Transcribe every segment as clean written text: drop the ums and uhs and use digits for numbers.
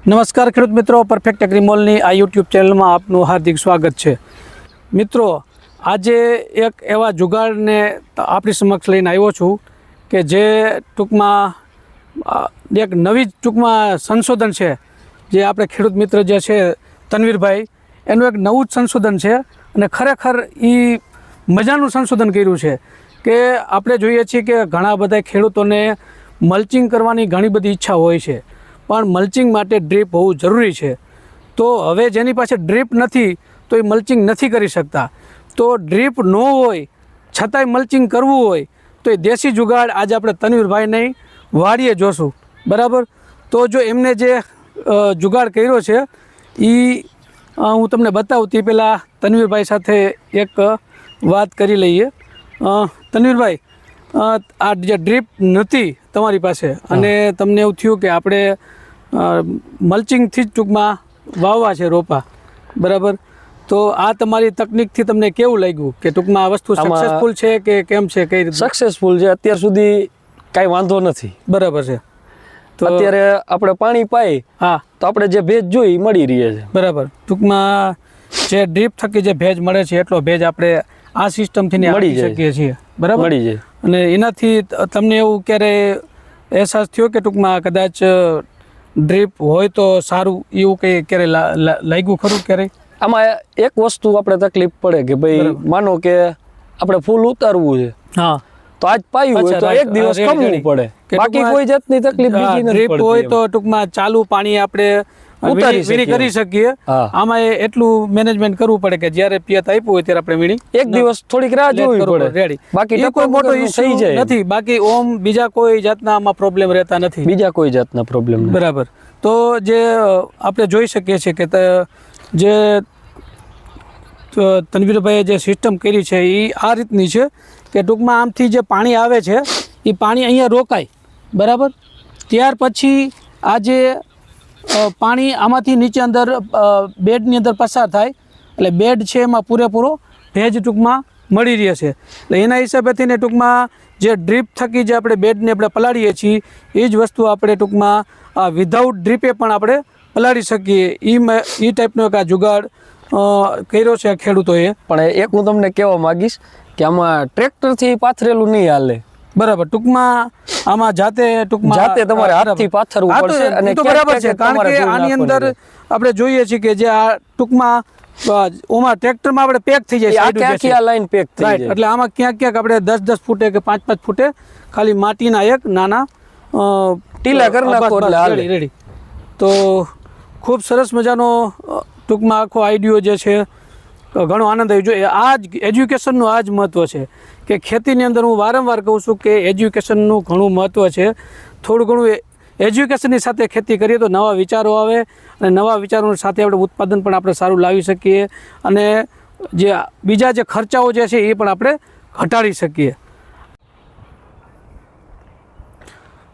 નમસ્કાર ખેડૂત મિત્રો, પરફેક્ટ એગ્રીમોલની આ યુટ્યુબ ચેનલમાં આપનું હાર્દિક સ્વાગત છે। મિત્રો, આજે એક એવા જુગાડને આપણી સમક્ષ લઈને આવ્યો છું કે જે ટૂંકમાં એક નવી ટૂંકમાં સંશોધન છે, જે આપણે ખેડૂત મિત્ર જે છે તનવીરભાઈ, એનું એક નવું જ સંશોધન છે અને ખરેખર એ મજાનું સંશોધન કર્યું છે કે આપણે જોઈએ છીએ કે ઘણા બધા ખેડૂતોને મલ્ચિંગ કરવાની ઘણી બધી ઈચ્છા હોય છે, પણ મલ્ચિંગ માટે ડ્રીપ હોવું જરૂરી છે। તો હવે જેની પાસે ડ્રીપ નથી તો એ મલ્ચિંગ નથી કરી શકતા। તો ડ્રીપ ન હોય છતાંય મલ્ચિંગ કરવું હોય તો એ દેશી જુગાડ આજે આપણે તનવીરભાઈને વાડીએ જોશું, બરાબર। તો જો એમને જે જુગાડ કર્યો છે એ હું તમને બતાવું તે પહેલાં તનવીરભાઈ સાથે એક વાત કરી લઈએ। તનવીરભાઈ, આ જે ડ્રીપ નથી તમારી પાસે અને તમને એવું થયું કે આપણે મલ્ચિંગથી જ ટૂંકમાં વાવવા છે રોપા, બરાબર। તો આ તમારી તકનિકથી તમને કેવું લાગ્યું કે ટૂંકમાં આ વસ્તુ સક્સેસફુલ છે કે કેમ છે, કઈ રીતે? સક્સેસફુલ છે, અત્યાર સુધી કાંઈ વાંધો નથી, બરાબર છે। તો અત્યારે આપણે પાણી પાઈ તો આપણે જે ભેજ જોઈ મળી રહે છે, બરાબર। ટૂંકમાં જે ડ્રીપ થકી જે ભેજ મળે છે એટલો ભેજ આપણે આ સિસ્ટમથી મળી શકીએ છીએ, બરાબર, મળી જાય। અને એનાથી તમને એવું ક્યારે અહેસાસ થયો કે ટૂંકમાં કદાચ ડ્રીપ હોય તો સારું, એવું કંઈ ક્યારે લાગ્યું ખરું ક્યારે? આમાં એક વસ્તુ આપણે તકલીફ પડે કે ભાઈ માનો કે આપણે ફૂલ ઉતારવું છે, તો આજ પાયું હોય તો એક દિવસ કમવું પડે, બાકી કોઈ જાતની તકલીફ બીજી નથી પડતી। હોય તો ટૂંકમાં ચાલુ પાણી આપણે વીણી કરી શકીએ। આમાં એટલું મેનેજમેન્ટ કરવું પડે કે જ્યારે પિયત આપ્યું હોય ત્યારે આપણે વીણી એક દિવસ થોડીક રાહ જોવી પડે, બાકી કોઈ મોટો ઇશ્યુ નથી, બાકી ઓમ બીજા કોઈ જાતના આમાં પ્રોબ્લેમ રહેતા નથી, બીજા કોઈ જાતના પ્રોબ્લેમ, બરાબર। તો જે આપણે જોઈ શકીએ છીએ કે જે તનવીરભાઈએ જે સિસ્ટમ કરી છે એ આ રીતની છે કે ટૂંકમાં આમથી જે પાણી આવે છે એ પાણી અહીંયા રોકાય, બરાબર। ત્યાર પછી આ જે પાણી આમાંથી નીચે અંદર બેડની અંદર પસાર થાય, એટલે બેડ છે એમાં પૂરેપૂરો ભેજ ટૂંકમાં મળી રહે છે। એટલે એના હિસાબેથી ને ટૂંકમાં જે ડ્રીપ થકી જે આપણે બેડને આપણે પલાળીએ છીએ એ જ વસ્તુ આપણે ટૂંકમાં વિધાઉટ ડ્રીપે પણ આપણે પલાળી શકીએ। એ ટાઈપનો એક આ જુગાડ કર્યો છે ખેડૂતોએ। પણ એક હું તમને કહેવા માગીશ કે આમાં ટ્રેક્ટરથી પાથરેલું નહીં હાલે, બરાબર। ટૂંકમાં આમાં જાતે તમારે હાથથી પાથરવું પડશે, અને બરાબર છે, કારણ કે આની અંદર આપણે જોઈએ છીએ કે જે આ ટૂંકમાં ઓમાં ટ્રેક્ટરમાં આપણે પેક થઈ જાય, આખી આ લાઈન પેક થઈ જાય, એટલે આમાં ક્યાંક ક્યાંક આપણે 10-10 ફૂટે કે 5-5 ફૂટે ખાલી માટીના એક નાના ટીલા કરી નાખો એટલે હાલે, રેડી। તો ખૂબ સરસ મજાનો ટૂંકમાં આખો આઈડિયો જે છે ઘણો આનંદ આવ્યો। જો આ જ એજ્યુકેશનનું આ જ મહત્ત્વ છે કે ખેતીની અંદર હું વારંવાર કહું છું કે એજ્યુકેશનનું ઘણું મહત્ત્વ છે। થોડું ઘણું એજ્યુકેશનની સાથે ખેતી કરીએ તો નવા વિચારો આવે અને નવા વિચારોની સાથે આપણે ઉત્પાદન પણ આપણે સારું લાવી શકીએ અને જે બીજા જે ખર્ચાઓ જે છે એ પણ આપણે ઘટાડી શકીએ।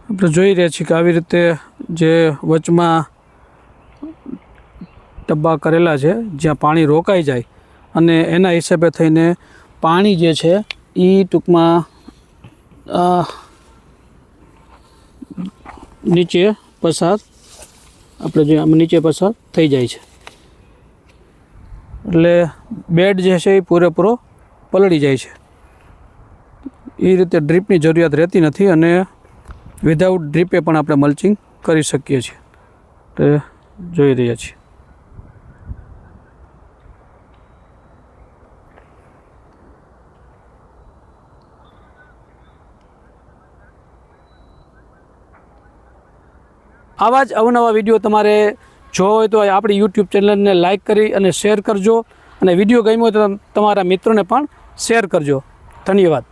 આપણે જોઈ રહ્યા છીએ કે આવી રીતે જે વચમાં ડબ્બા કરેલા છે જ્યાં પાણી રોકાઈ જાય અને એના હિસાબે થઈને પાણી જે છે એ ટૂંકમાં નીચે પસાર આપણે જે આમ નીચે પસાર થઈ જાય છે, એટલે બેડ જે છે એ પૂરેપૂરો પલળી જાય છે। એ રીતે ડ્રીપની જરૂરિયાત રહેતી નથી અને વિધાઉટ ડ્રીપે પણ આપણે મલ્ચિંગ કરી શકીએ છીએ, તો જોઈ રહ્યા છીએ। આવા જ અવનવા વિડીયો તમારે જોવો હોય તો આપણી યુટ્યુબ ચેનલને લાઇક કરી અને શેર કરજો, અને વિડીયો ગમ્યો હોય તો તમારા મિત્રોને પણ શેર કરજો। ધન્યવાદ।